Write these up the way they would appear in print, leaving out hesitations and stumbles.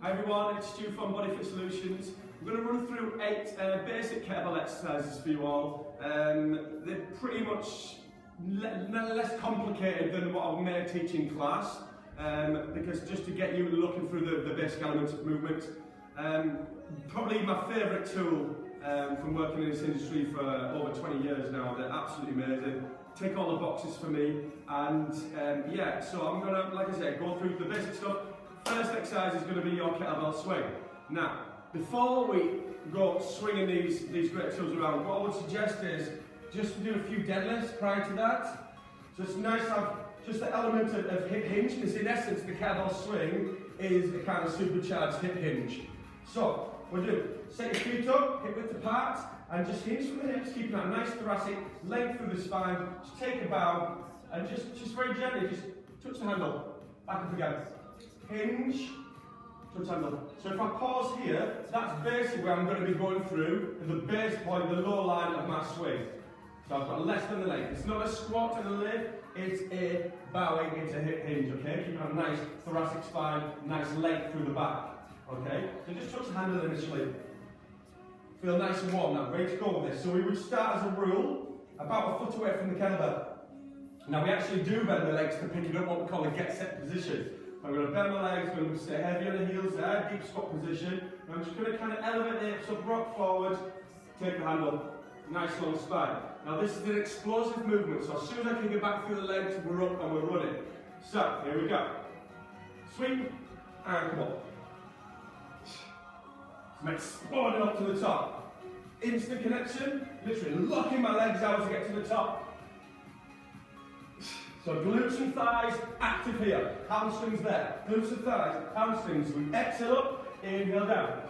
Hi everyone, it's Stu from Body Fit Solutions. We're going to run through 8 basic kettlebell exercises for you all. They're pretty much less complicated than what I may teach in class, because just to get you looking through the basic elements of movement. Probably my favourite tool from working in this industry for over 20 years now. They're absolutely amazing. Tick all the boxes for me, and yeah, so I'm going to, like I said, go through the basic stuff. First exercise is going to be your kettlebell swing. Now, before we go swinging these great tools around, what I would suggest is just to do a few deadlifts prior to that. So it's nice to have just the element of hip hinge, because in essence the kettlebell swing is a kind of supercharged hip hinge. So we'll do, set your feet up, hip width apart, and just hinge from the hips, keeping that nice thoracic length through the spine. Just take a bow, and just very gently, just touch the handle, back up again. Hinge, touch handle. So if I pause here, that's basically where I'm going to be going through the base point, the low line of my swing. So I've got less than the length. It's not a squat and a lift, it's a bowing, it's a hip hinge, okay? Keep a nice thoracic spine, nice length through the back, okay? So just touch the handle initially. Feel nice and warm now, ready to go with this. So we would start as a rule, about a foot away from the kettlebell. Now we actually do bend the legs to pick it up, what we call a get set position. I'm going to bend my legs, I'm going to stay heavy on the heels there, deep squat position. And I'm just going to kind of elevate the hips up, rock forward, take the handle, nice long spine. Now this is an explosive movement, so as soon as I kick it back through the legs, we're up and we're running. So, here we go. Sweep, and come on. I'm exploding up to the top. Instant connection, literally locking my legs out to get to the top. So glutes and thighs active here, hamstrings there, glutes and thighs, hamstrings. We exhale up, inhale down.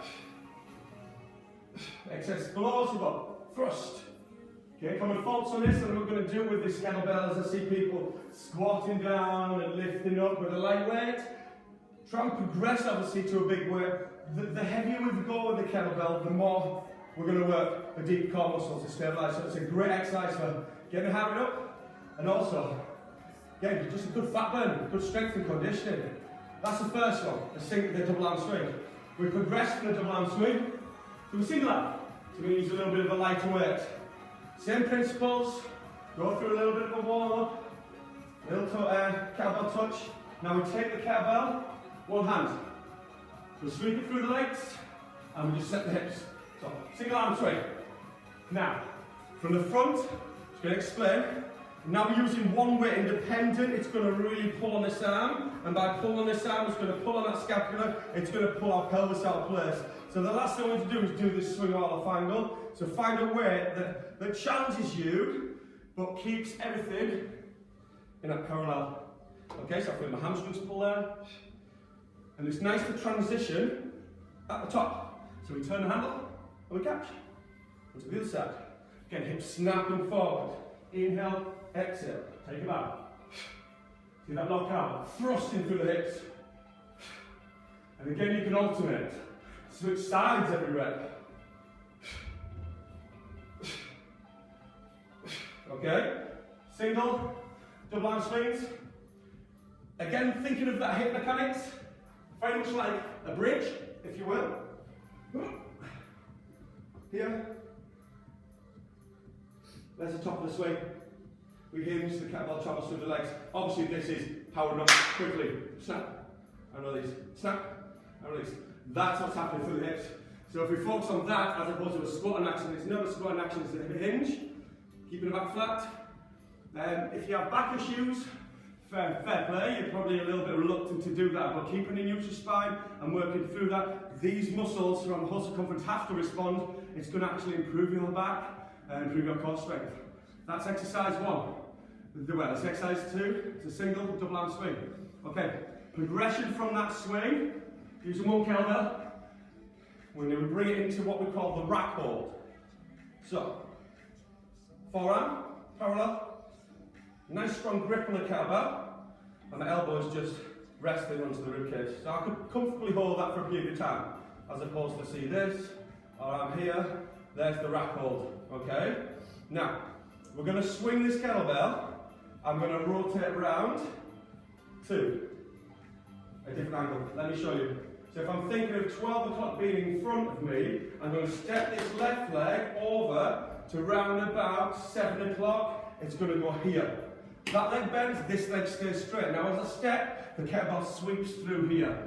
Exhale, explosive up, thrust. Okay, common faults on this, and what we're going to do with this kettlebell is I see people squatting down and lifting up with a light weight. Try and progress obviously to a big weight. The heavier we go with the kettlebell, the more we're going to work the deep core muscles to stabilise. So it's a great exercise for getting the heart rate up, and also again, just a good fat burn, good strength and conditioning. That's the first one, the double arm swing. We progress from the double arm swing to a single arm. So we're going to use a little bit of a lighter weight. Same principles, go through a little bit of a warm up, little kettlebell touch. Now we take the kettlebell, one hand. We'll sweep it through the legs, and we just set the hips. So, single arm swing. Now, from the front, just going to explain. Now we're using one weight independent, it's going to really pull on this arm, and by pulling on this arm, it's going to pull on that scapula, it's going to pull our pelvis out of place. So the last thing I want to do is do this swing all off angle. So find a weight that challenges you, but keeps everything in a parallel. Okay, so I feel my hamstrings pull there. And it's nice to transition at the top. So we turn the handle, and we catch. And to the other side. Again, hips snapping forward. Inhale, exhale, take it back. See that lock out, thrusting through the hips. And again, you can alternate. Switch sides every rep. Okay, single, double arm swings. Again, thinking of that hip mechanics, very much like a bridge, if you will. Here. There's the top of the swing. We hinge, the kettlebell travels through the legs. Obviously this is powering up quickly. Snap, and release. Snap, and release. That's what's happening through the hips. So if we focus on that as opposed to a squatting action, it's not a squatting action, it's a hinge. Keeping the back flat. If you have back issues, fair play, you're probably a little bit reluctant to do that, but keeping a neutral spine and working through that, these muscles around the whole circumference have to respond. It's going to actually improve your back and improve your core strength. That's exercise 1. That's exercise 2. It's a single double arm swing. Okay, progression from that swing, using one kettlebell, we're going to bring it into what we call the rack hold. So, forearm, parallel, nice strong grip on the kettlebell, and the elbow is just resting onto the ribcage. So I could comfortably hold that for a period of time, as opposed to see this, or I'm here, there's the rack hold, okay? Now, we're going to swing this kettlebell, I'm going to rotate around to a different angle. Let me show you. So if I'm thinking of 12 o'clock being in front of me, I'm going to step this left leg over to round about 7 o'clock. It's going to go here. That leg bends, this leg stays straight. Now as I step, the kettlebell sweeps through here.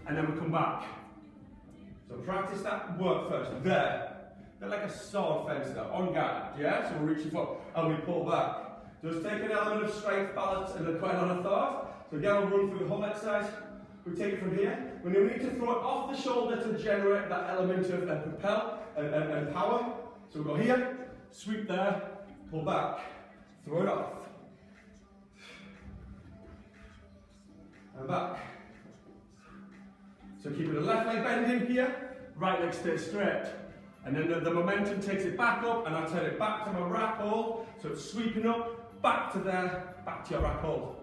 And then we come back. So practice that work first. There. They're like a sword fence there, on guard. Yeah? So we're reaching forward and we pull back. Just take an element of strength, balance, and quite a lot of thought. So again, we'll run through the whole exercise. We take it from here. We need to throw it off the shoulder to generate that element of propel and power. So we go here, sweep there, pull back, throw it off. And back. So keeping the left leg bending here, right leg stays straight. And then the momentum takes it back up, and I turn it back to my rack hold. So it's sweeping up, back to there, back to your rack hold.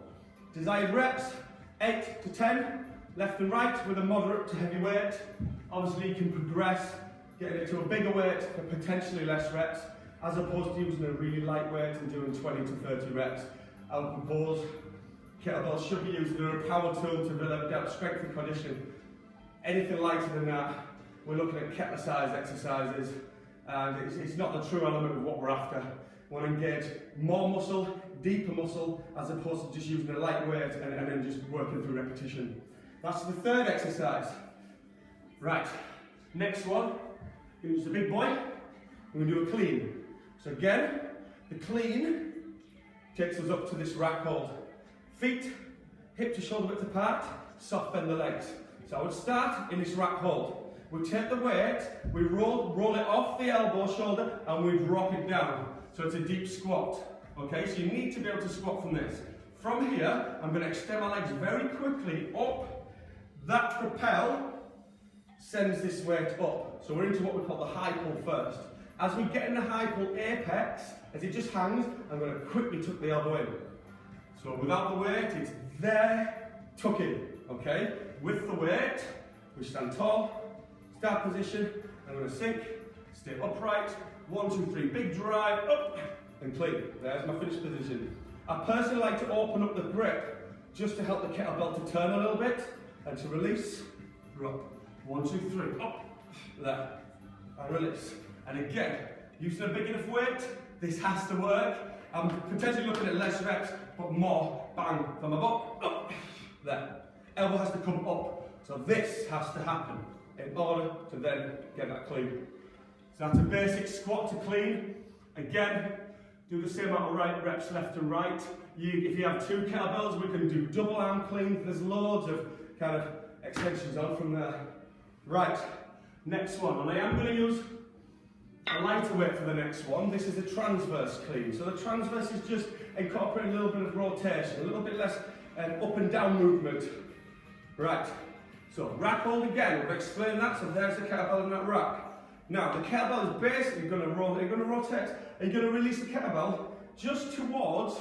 Desired reps, 8 to 10, left and right with a moderate to heavy weight. Obviously you can progress, getting it to a bigger weight for potentially less reps, as opposed to using a really light weight and doing 20 to 30 reps. I would propose kettlebells should be used as a power tool to develop strength and condition. Anything lighter than that, we're looking at kettle-sized exercises, and it's not the true element of what we're after. We want to engage more muscle, deeper muscle, as opposed to just using a light weight and then just working through repetition. That's the third exercise. Right, next one, we're going to use the big boy. We're going to do a clean. So again, the clean takes us up to this rack hold. Feet, hip to shoulder width apart, soft bend the legs. So I would start in this rack hold. We take the weight, we roll it off the elbow, shoulder, and we drop it down. So it's a deep squat. Okay, so you need to be able to squat from this. From here, I'm going to extend my legs very quickly up. That propel sends this weight up. So we're into what we call the high pull first. As we get in the high pull apex, as it just hangs, I'm going to quickly tuck the elbow in. So without the weight, it's there, tuck in. Okay, with the weight, we stand tall. Start position, I'm going to sink, stay upright, 1, 2, 3, big drive, up, and clean. There's my finished position. I personally like to open up the grip, just to help the kettlebell to turn a little bit, and to release, drop, 1, 2, 3, up, there, and release. And again, using a big enough weight, this has to work. I'm potentially looking at less reps, but more, bang, from above, up, there. Elbow has to come up, so this has to happen in order to then get that clean. So that's a basic squat to clean. Again, do the same amount of right reps left and right. If you have 2 kettlebells, we can do double arm clean. There's loads of kind of extensions on from there. Right, next one. And I am going to use a lighter weight for the next one. This is a transverse clean. So the transverse is just incorporating a little bit of rotation, a little bit less up and down movement. Right. So rack hold again, we've explained that, so there's the kettlebell in that rack. Now the kettlebell is basically going to roll, you're going to rotate, and you're going to release the kettlebell just towards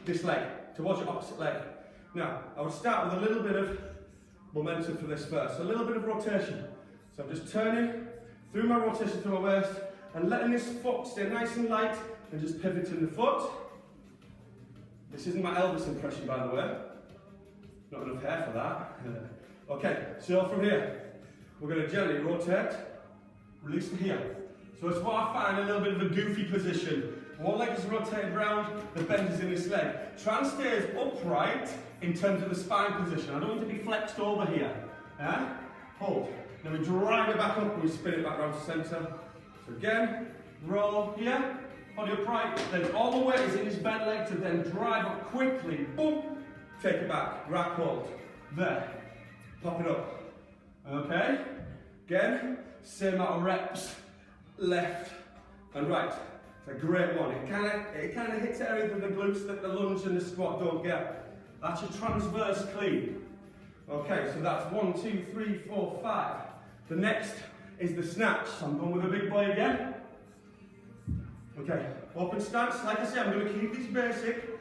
this leg, towards your opposite leg. Now, I would start with a little bit of momentum for this first, so a little bit of rotation. So I'm just turning through my rotation through my waist, and letting this foot stay nice and light, and just pivoting the foot. This isn't my Elvis impression, by the way. Not enough hair for that. Okay, so from here, we're going to gently rotate, release to here. So it's what I find a little bit of a goofy position. One leg is rotated round, the bend is in this leg. Try and stay as upright in terms of the spine position. I don't want it to be flexed over here. Yeah? Hold. Then we drive it back up and we spin it back round to centre. So again, roll here, body upright. Then all the weight is in this bent leg to then drive up quickly. Boom! Take it back. Rack hold. There. Pop it up. Okay? Again, same amount of reps, left and right. It's a great one. It kind of hits areas of the glutes that the lunge and the squat don't get. That's your transverse clean. Okay, so that's 1, 2, 3, 4, 5. The next is the snatch. So I'm going with a big boy again. Okay, open stance. Like I said, I'm going to keep this basic.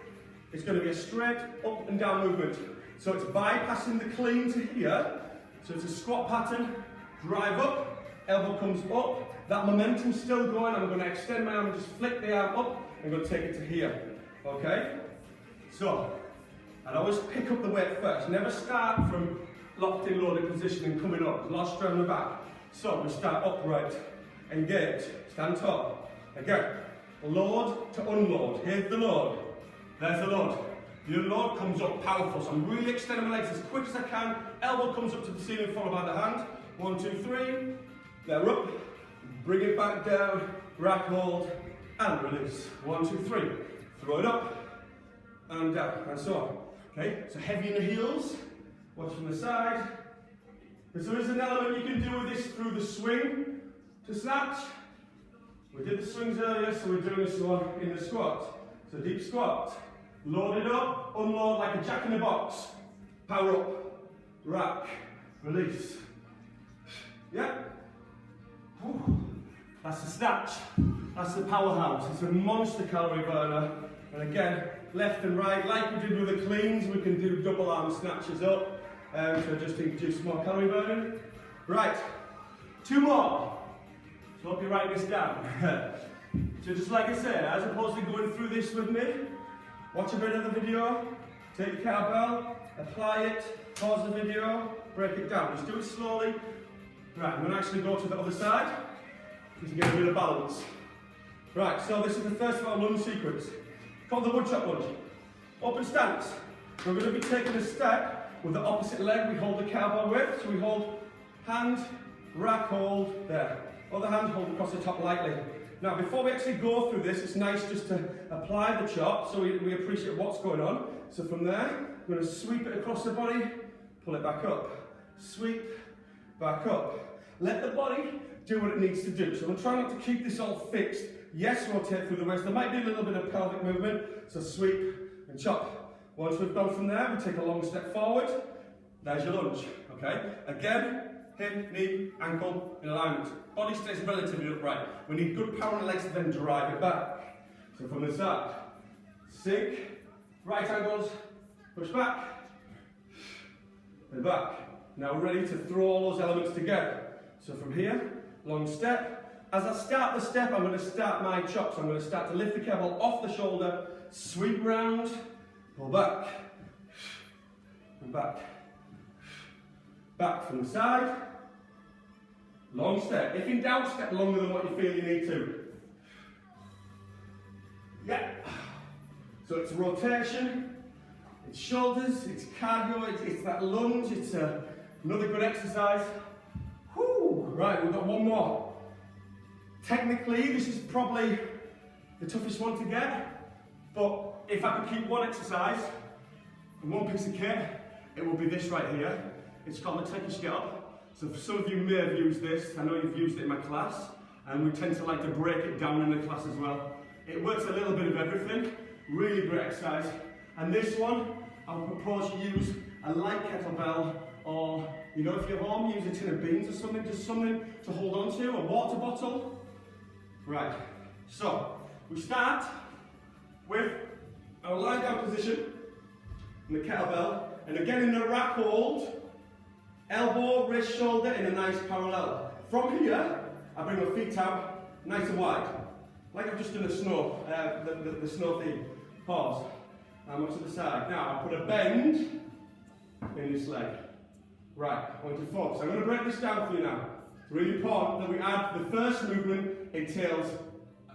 It's going to be a straight up and down movement. So it's bypassing the clean to here. So it's a squat pattern, drive up, elbow comes up. That momentum's still going. I'm going to extend my arm and just flick the arm up. I'm going to take it to here. Okay? So, I'd always pick up the weight first. Never start from locked in loaded position and coming up. A lot of strength on the back. So we start upright, engage, stand tall. Again, load to unload. Here's the load. There's the load. The unload comes up powerful. So I'm really extending my legs as quick as I can. Elbow comes up to the ceiling, followed by the hand. 1, 2, 3. They're up. Bring it back down. Rack hold and release. 1, 2, 3. Throw it up and down and so on. Okay, so heavy in the heels. Watch from the side. Because there is an element you can do with this through the swing to snatch. We did the swings earlier, so we're doing this one in the squat. So deep squat. Load it up, unload like a jack in the box. Power up, rack, release. Yeah. Whew. That's the snatch. That's the powerhouse. It's a monster calorie burner. And again, left and right, like we did with the cleans, we can do double arm snatches up. So just introduce more calorie burning. Right, 2 more. So hope you're writing this down. So just like I said, as opposed to going through this with me, watch a bit of the video, take your kettlebell, apply it, pause the video, break it down. Just do it slowly. Right, I'm going to actually go to the other side to get a bit of balance. Right, so this is the first of our lunge sequence, called the woodchop lunge. Open stance. We're going to be taking a step with the opposite leg. We hold the kettlebell with, so we hold hand, rack hold, there. Other hand, hold across the top lightly. Now, before we actually go through this, it's nice just to apply the chop so we appreciate what's going on. So from there, we're going to sweep it across the body, pull it back up, sweep, back up. Let the body do what it needs to do. So I'm trying not to keep this all fixed. Yes, rotate through the waist. There might be a little bit of pelvic movement, so sweep and chop. Once we've gone from there, we take a long step forward. There's your lunge, okay? Again, hip, knee, ankle in alignment. Body stays relatively upright. We need good power in the legs to then drive it back. So from the start, sink, right angles, push back, and back. Now we're ready to throw all those elements together. So from here, long step. As I start the step, I'm going to start my chops. I'm going to start to lift the kettlebell off the shoulder, sweep round, pull back, and back. Back from the side. Long step. If in doubt, step longer than what you feel you need to. Yeah. So it's rotation, it's shoulders, it's cardio, it's that lunge, it's another good exercise. Whew. Right, we've got one more. Technically, this is probably the toughest one to get, but if I could keep one exercise and one piece of kit, it will be this right here. It's called the Turkish get-up. So for some of you may have used this. I know you've used it in my class, and we tend to like to break it down in the class as well. It works a little bit of everything. Really great exercise. And this one, I would propose you use a light kettlebell, or you know, if you're home, use a tin of beans or something, just something to hold on to, a water bottle. Right. So we start with our lie down position in the kettlebell, and again in the rack hold. Elbow, wrist, shoulder in a nice parallel. From here, I bring my feet out nice and wide. Like I've just done the snow thing. Pause. I'm up to the side. Now, I put a bend in this leg. Right, I want to focus. I'm going to break this down for you now. It's really important that we add the first movement entails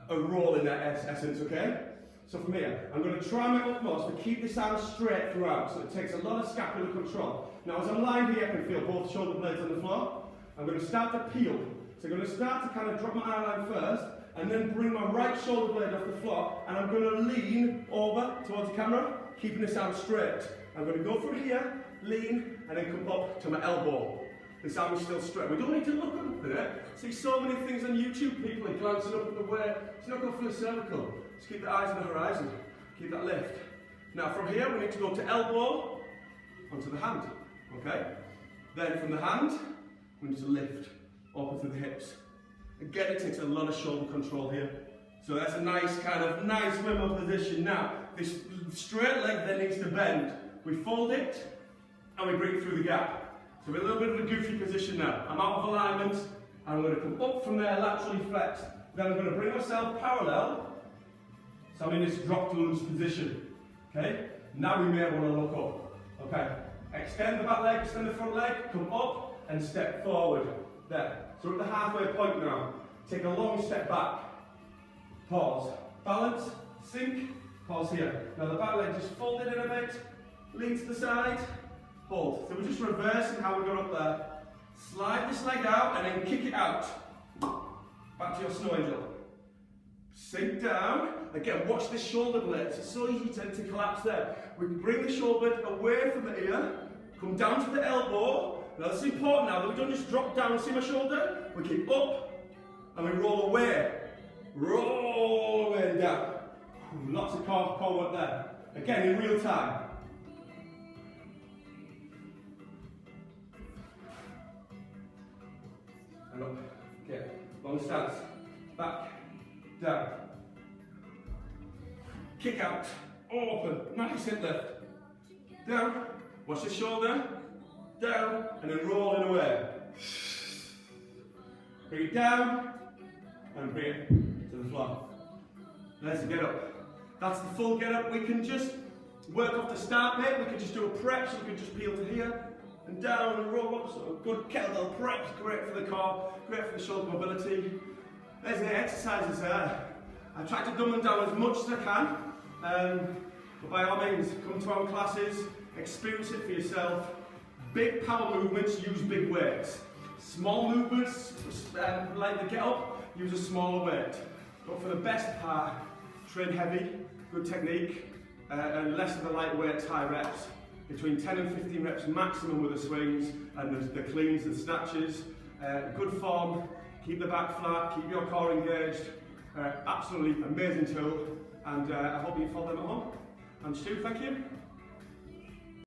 a roll in that essence, okay? So from here, I'm going to try my utmost to keep this arm straight throughout, so it takes a lot of scapular control. Now, as I'm lying here, I can feel both shoulder blades on the floor. I'm going to start to peel. So I'm going to start to kind of drop my eye line first, and then bring my right shoulder blade off the floor, and I'm going to lean over towards the camera, keeping this arm straight. I'm going to go through here, lean, and then come up to my elbow. This arm is still straight. We don't need to look up there. See so many things on YouTube, people are glancing up at the way. It's not going for a cervical. Just keep the eyes on the horizon. Keep that lift. Now from here, we need to go to elbow onto the hand. Okay? Then from the hand, we need to lift open through the hips. Again, it takes a lot of shoulder control here. So that's a nice wimmer position. Now, this straight leg then needs to bend. We fold it and we bring it through the gap. So we're a little bit of a goofy position now. I'm out of alignment, and I'm going to come up from there, laterally flex. Then I'm going to bring myself parallel. So I'm in this drop lunge position. Okay? Now we may want to look up. Okay? extend the back leg, extend the front leg, come up and step forward. There. So we're at the halfway point now. Take a long step back. Pause. Balance, sink, pause here. Now the back leg just folded in a bit, lean to the side, hold. So we're just reversing how we got up there. Slide this leg out and then kick it out. Back to your snow angel. Sink down. Again, watch this shoulder blade. It's so easy to collapse there. We can bring the shoulder blade away from the ear, come down to the elbow. Now this is important now that we don't just drop down, see my shoulder? We keep up and we roll away. Roll away and down. Lots of core work there. Again, in real time. And up. Okay, long stance. Back, down. Kick out, open, nice hip lift. Down, watch the shoulder. Down, and then rolling away. Bring it down, and bring it to the floor. There's the get up. That's the full get up. We can just work off the start bit. We can just do a prep, so we can just peel to here, and down, and roll up. So a good kettlebell prep, great for the core, great for the shoulder mobility. There's the exercises there. I try to dumb them down as much as I can, but by all means, come to our classes, experience it for yourself. Big power movements use big weights. Small movements, like the get up, use a smaller weight. But for the best part, train heavy, good technique, and less of the light weights, high reps. Between 10 and 15 reps maximum with the swings and the cleans and snatches. Good form, keep the back flat, keep your core engaged. Absolutely amazing tool, and I hope you follow them at home. And Stu, thank you.